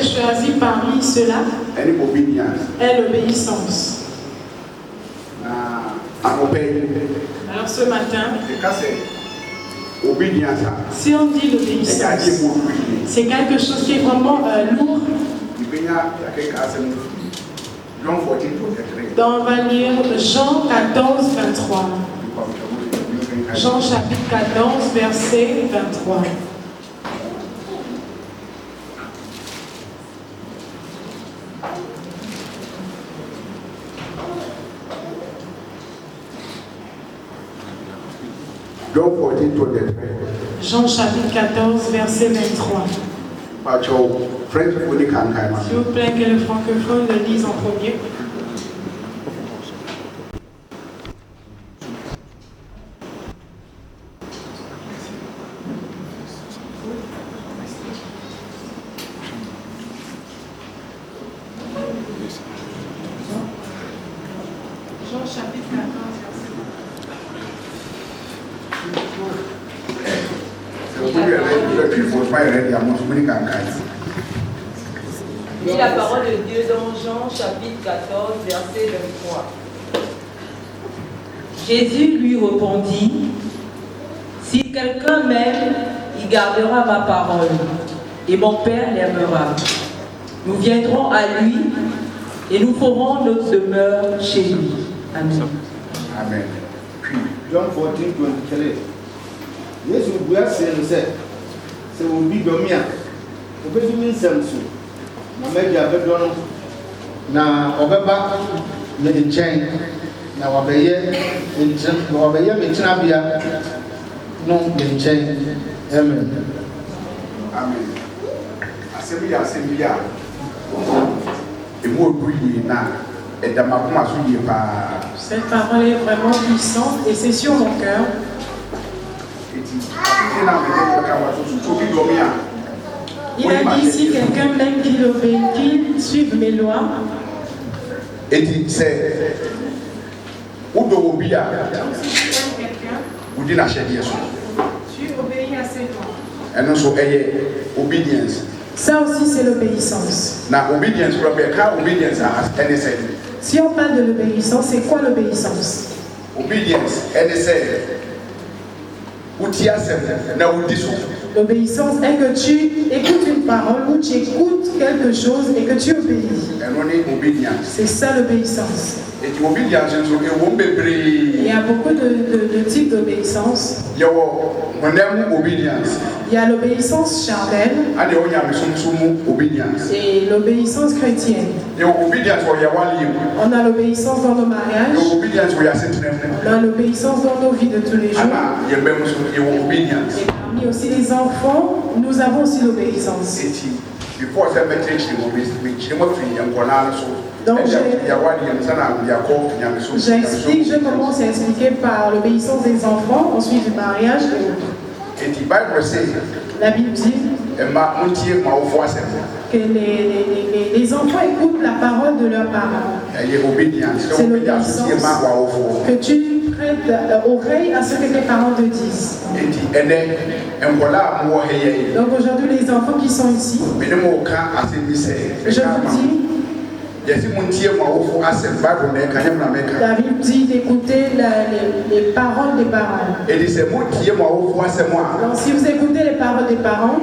choisi parmi cela est l'obéissance. Alors ce matin, si on dit l'obéissance, c'est quelque chose qui est vraiment lourd. Donc on va lire Jean 14, 23. Jean chapitre 14, verset 23. Jean chapitre 14, verset 23. S'il vous plaît, que le francophone le lise en premier. Jean chapitre 14, verset 23. Lis la parole de Dieu dans Jean chapitre 14, verset 23. Jésus lui répondit, si quelqu'un m'aime, il gardera ma parole, et mon Père l'aimera. Nous viendrons à lui, et nous ferons notre demeure chez lui. Amen. Amen. John 14, 23. Yesu bua senu se obi domia obedu mi nsamsu na meji abedo na obeba na nchen na wabeye metina bia no nchen. Amen. Amen. Asembia emo obuyi na edamakuma so yie pa. Cette parole est vraiment puissante et c'est sur mon cœur. Il a dit si quelqu'un m'aime qu'il obéit, qu'il suive mes lois. Et il sait où doit obéir. Vous dites la chair. Tu obéis à ses lois. Et non, c'est obéissance. Ça aussi c'est l'obéissance. Si on parle de l'obéissance, c'est quoi l'obéissance? Obéissance, l'obéissance est que tu écoutes une parole ou tu écoutes quelque chose et que tu obéis. C'est ça l'obéissance. Il y a beaucoup de types d'obéissance. Il y a l'obéissance charnelle et l'obéissance chrétienne. On a l'obéissance dans nos mariages. On a l'obéissance dans nos vies de tous les jours. Et parmi aussi les enfants, nous avons aussi l'obéissance. Donc j'explique, je commence à expliquer par l'obéissance des enfants, ensuite du mariage et autres. La Bible dit que les enfants écoutent la parole de leurs parents. C'est l'obéissance que tu prêtes oreille à ce que tes parents te disent. Donc aujourd'hui les enfants qui sont ici, je vous dis, la Bible dit d'écouter les paroles des parents. Donc si vous écoutez les paroles des parents,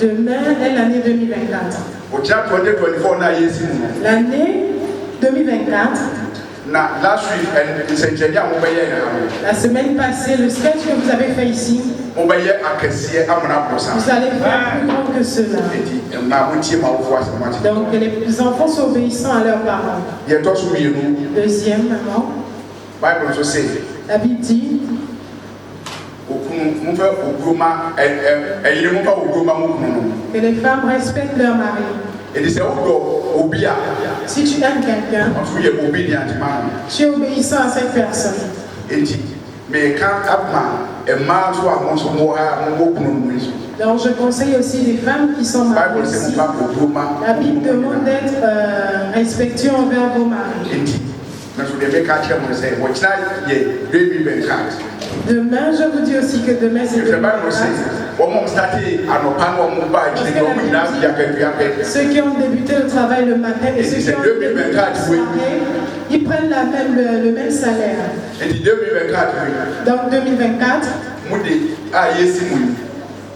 demain est l'année 2024. L'année 2024. La semaine passée, le sketch que vous avez fait ici, vous allez faire plus grand que cela. Donc les enfants sont obéissants à leurs parents. Deuxièmement, la Bible dit que les femmes respectent leur mari. Si tu aimes quelqu'un, tu es obéissant à cette personne. Donc je conseille aussi les femmes qui sont mariées aussi. La Bible demande d'être respectueux envers vos maris. Demain, je vous dis aussi que demain c'est 2024. Ceux qui ont débuté le travail le matin et ceux qui ont débuté le soirée, ils prennent le même salaire. Donc 2024,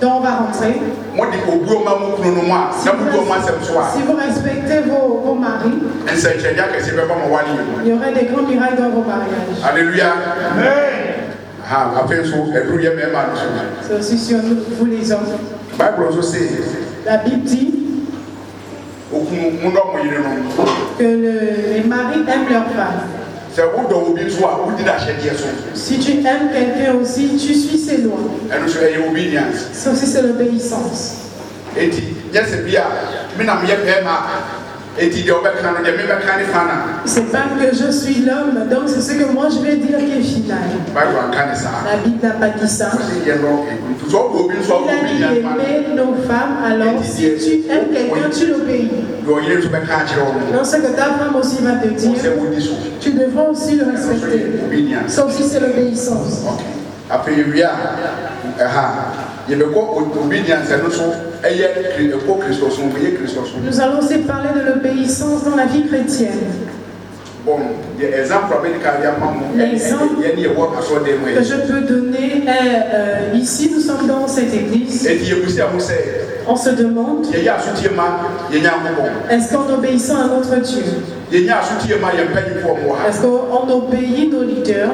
donc on va rentrer. Si vous respectez vos maris, il y aurait des grands miracles dans vos mariages. Alléluia. Amen. C'est aussi sur vous les hommes. La Bible dit que les maris aiment leurs femmes. Si tu aimes quelqu'un aussi, tu suis ses lois. Ça aussi c'est l'obéissance. C'est pas que je suis l'homme, donc c'est ce que moi je vais dire qui est final. La Bible n'a pas dit ça. Il a dit aimer nos femmes, alors si tu aimes quelqu'un, tu l'obéis. Donc ce que ta femme aussi va te dire, tu devras aussi le respecter. Ça aussi c'est l'obéissance. Nous allons aussi parler de l'obéissance dans la vie chrétienne. L'exemple que je peux donner est ici, nous sommes dans cette église. On se demande, est-ce qu'en obéissant à notre Dieu, est-ce qu'on obéit nos leaders?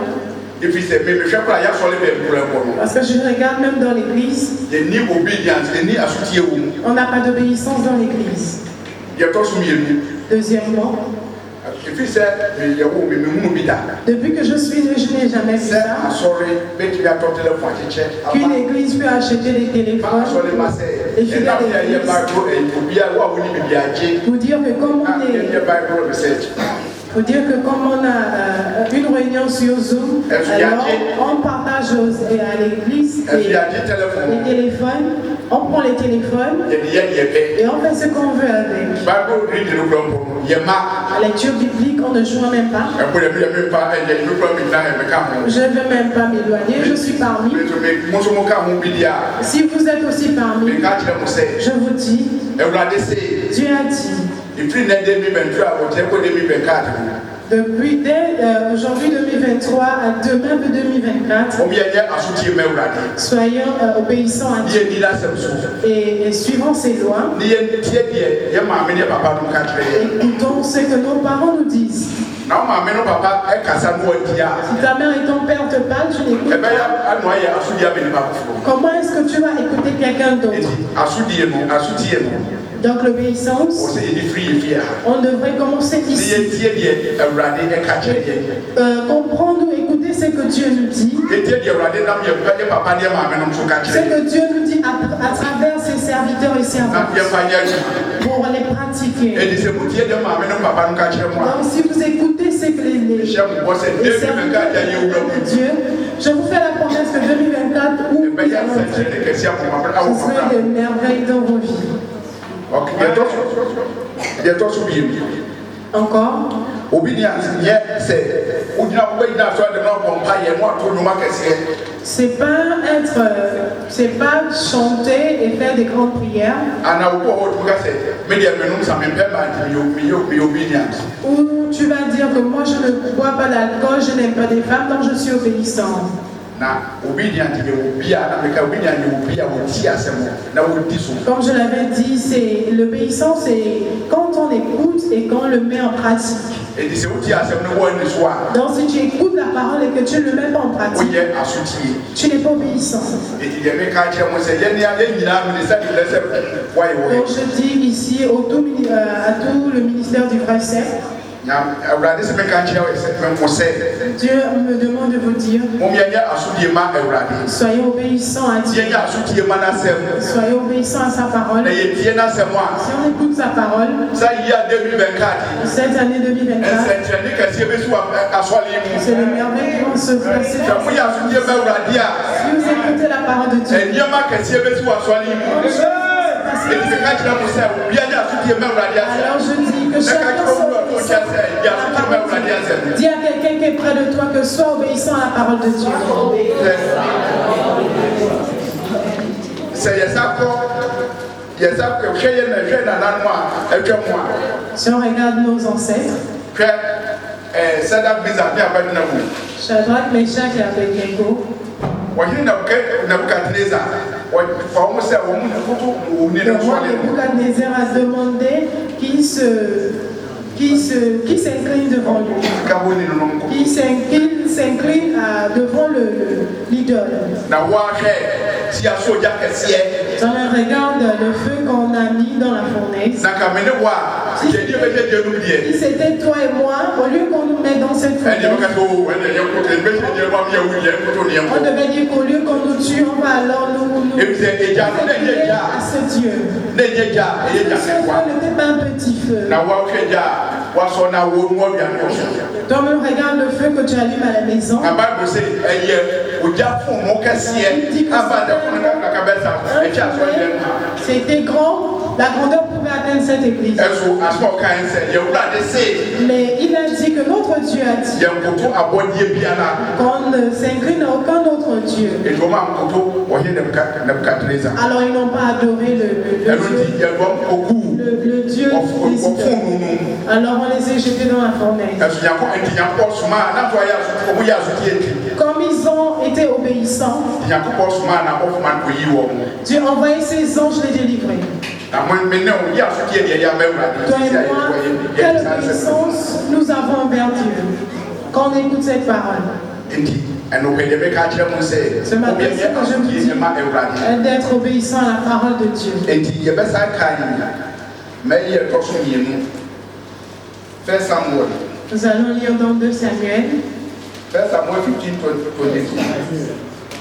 Parce que je regarde même dans l'église, on n'a pas d'obéissance dans l'église. Deuxièmement, depuis que je suis né, je n'ai jamais vu ça. Qu'une église peut acheter des téléphones et filer pour dire que comme on est... Faut dire que comme on a une réunion sur Zoom, alors on partage à l'église les téléphones, on prend les téléphones et on fait ce qu'on veut avec. La lecture biblique, on ne joue même pas. Je ne veux même pas m'éloigner, je suis parmi. Si vous êtes aussi parmi, je vous dis, Dieu a dit, depuis aujourd'hui 2023 à demain 2024, soyons obéissants à Dieu et suivons ses lois. Écoutons ce que nos parents nous disent. Si ta mère et ton père te parlent, tu n'écoutes pas. Comment est-ce que tu vas écouter quelqu'un d'autre? Donc l'obéissance, on devrait commencer ici. Comprendre ou écouter ce que Dieu nous dit. Ce que Dieu nous dit à travers ses serviteurs et servantes. Pour les pratiquer. Donc si vous écoutez ce que les serviteurs de Dieu, je vous fais la promesse que 2024 où vous allez entrer, ce serait des merveilles dans vos vies. Encore. C'est pas chanter et faire des grandes prières. Ou tu vas dire que moi je ne bois pas d'alcool, je n'aime pas des femmes, donc je suis obéissant. Comme je l'avais dit, c'est l'obéissance, c'est quand on écoute et quand on le met en pratique. Donc si tu écoutes la parole et que tu ne le mets pas en pratique, tu n'es pas obéissant. Donc je dis ici à tout le ministère du vrai cercle, Dieu me demande de vous dire, soyez obéissants à Dieu, soyez obéissants à sa parole. Si on écoute sa parole, cette année 2024, c'est le merveille qui va se passer. Si vous écoutez la parole de Dieu, alors je dis que chacun soit obéissant. Dis à quelqu'un qui est près de toi que sois obéissant à la parole de Dieu. Si on regarde nos ancêtres, Shadrach, Meshach et Abednego, le roi Nebuchadnezzar a demandé qui s'incline devant lui, qui s'incline devant l'idole. Quand on regarde le feu qu'on a mis dans la fournaise, si c'était toi et moi, au lieu qu'on nous mette dans cette fournaise, on devait dire qu'au lieu qu'on nous tue, on va alors nous à ce Dieu. Ce feu n'était pas un petit feu. Quand on regarde le feu que tu allumes à la maison, c'était grand, la grandeur pouvait atteindre cette église. Mais il a dit que notre Dieu a dit qu'on ne s'incline à aucun autre Dieu. Alors ils n'ont pas adoré le Dieu des idoles. Alors on les a jetés dans la fournaise. Comme ils ont été obéissants, Dieu a envoyé ses anges les délivrer. Toi et moi, quelle obéissance nous avons envers Dieu quand on écoute cette parole. Ce matin, c'est que je me dis d'être obéissant à la parole de Dieu. Nous allons lire dans 2 Samuel.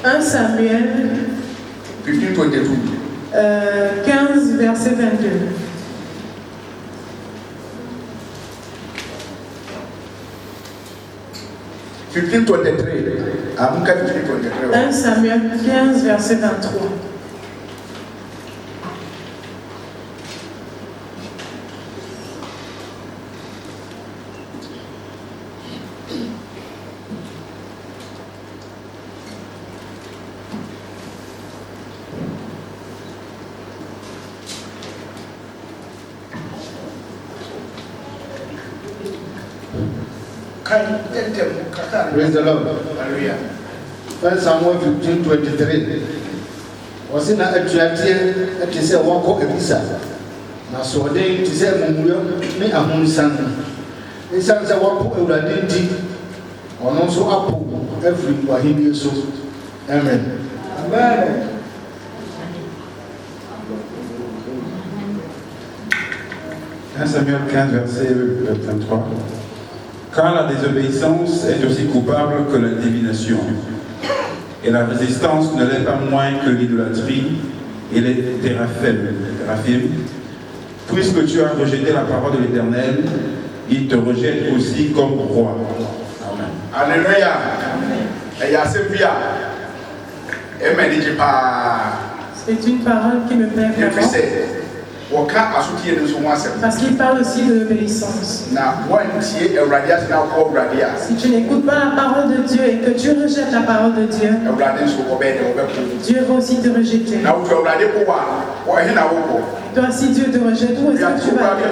1 Samuel 15, verset 22. Un Samuel 15, verset 23. Praise the Lord. Hallelujah. 1 Samuel 15:23. Was in a Tuatia, it is a walk of Elisa. Now, so they to say, Mumuyo, me a moon son. It sounds a walk of identity, or also up every Wahindi so. Amen. Amen. Samuel 15, verset 23. Car la désobéissance est aussi coupable que la divination, et la résistance ne l'est pas moins que l'idolâtrie et les téraphim. Puisque tu as rejeté la parole de l'Éternel, il te rejette aussi comme roi. Amen. Alléluia. C'est une parole qui me plaît vraiment. Parce qu'il parle aussi de l'obéissance. Si tu n'écoutes pas la parole de Dieu et que tu rejettes la parole de Dieu, Dieu va aussi te rejeter. Toi, si Dieu te rejette, où est-ce que tu vas aller?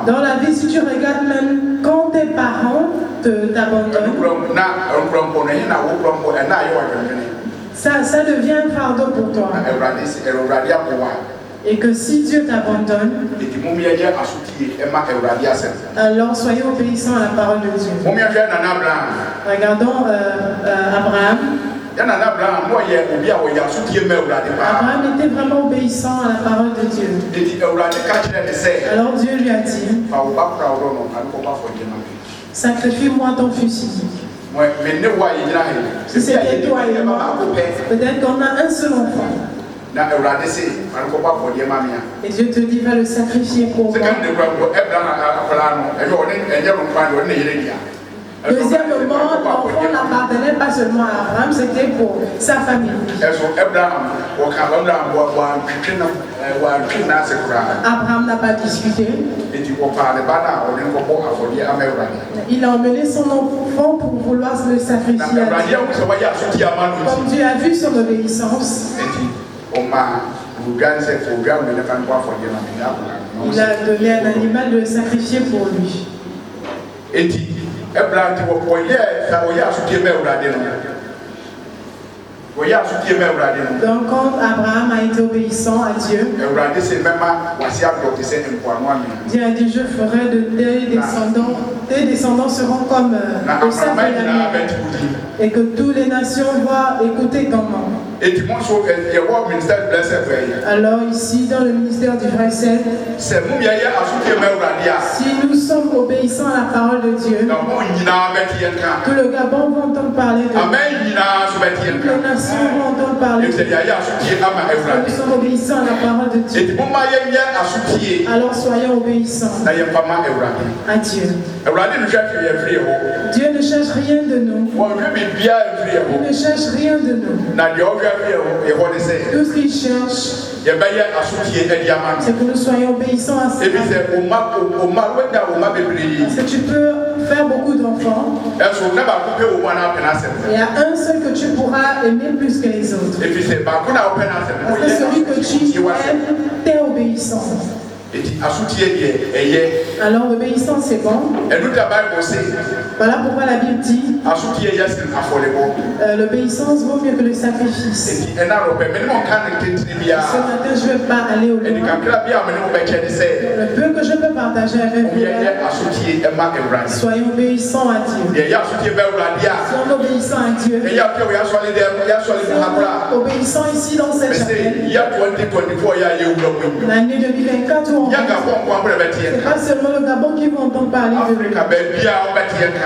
Dans la vie, si tu regardes même quand tes parents t'abandonnent, ça devient un fardeau pour toi. Et que si Dieu t'abandonne, alors soyez obéissants à la parole de Dieu. Regardons Abraham. Abraham était vraiment obéissant à la parole de Dieu. Alors Dieu lui a dit, sacrifie-moi ton fils. Si c'était toi et moi, peut-être qu'on a un seul enfant. Et Dieu te dit, va le sacrifier pour moi. Deuxièmement, l'enfant n'appartenait pas seulement à Abraham, c'était pour sa famille. Abraham n'a pas discuté. Il a emmené son enfant pour vouloir le sacrifier à Dieu. Comme Dieu a vu son obéissance, il a donné un animal de le sacrifier pour lui. Donc quand Abraham a été obéissant à Dieu, Dieu a dit, je ferai tes descendants seront comme le sable de la mer, et que toutes les nations vont écouter ton nom. Alors ici dans le ministère du vrai sel, si nous sommes obéissants à la parole de Dieu, tout le Gabon va entendre parler de Dieu. Toutes les nations vont entendre parler de Dieu. Nous sommes obéissants à la parole de Dieu. Alors soyons obéissants à Dieu. Dieu ne cherche rien de nous. Il ne cherche rien de nous. Tout ce qu'il cherche, c'est que nous soyons obéissants à ça. Parce que tu peux faire beaucoup d'enfants. Il y a un seul que tu pourras aimer plus que les autres. Parce que celui que tu aimes, t'es obéissant. Alors l'obéissance c'est bon. Voilà pourquoi la Bible dit l'obéissance vaut mieux que le sacrifice. Ce matin je ne vais pas aller au loin. Le peu que je peux partager avec vous, soyons obéissants à Dieu. Soyons obéissants à Dieu. Soyons obéissants ici dans cette chapelle. L'année 2024 où c'est pas seulement le Gabon qui va entendre parler de lui.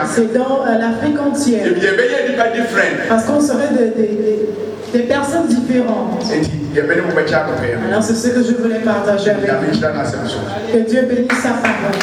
C'est dans l'Afrique entière. Parce qu'on serait des personnes différentes. Alors c'est ce que je voulais partager avec vous. Que Dieu bénisse sa parole.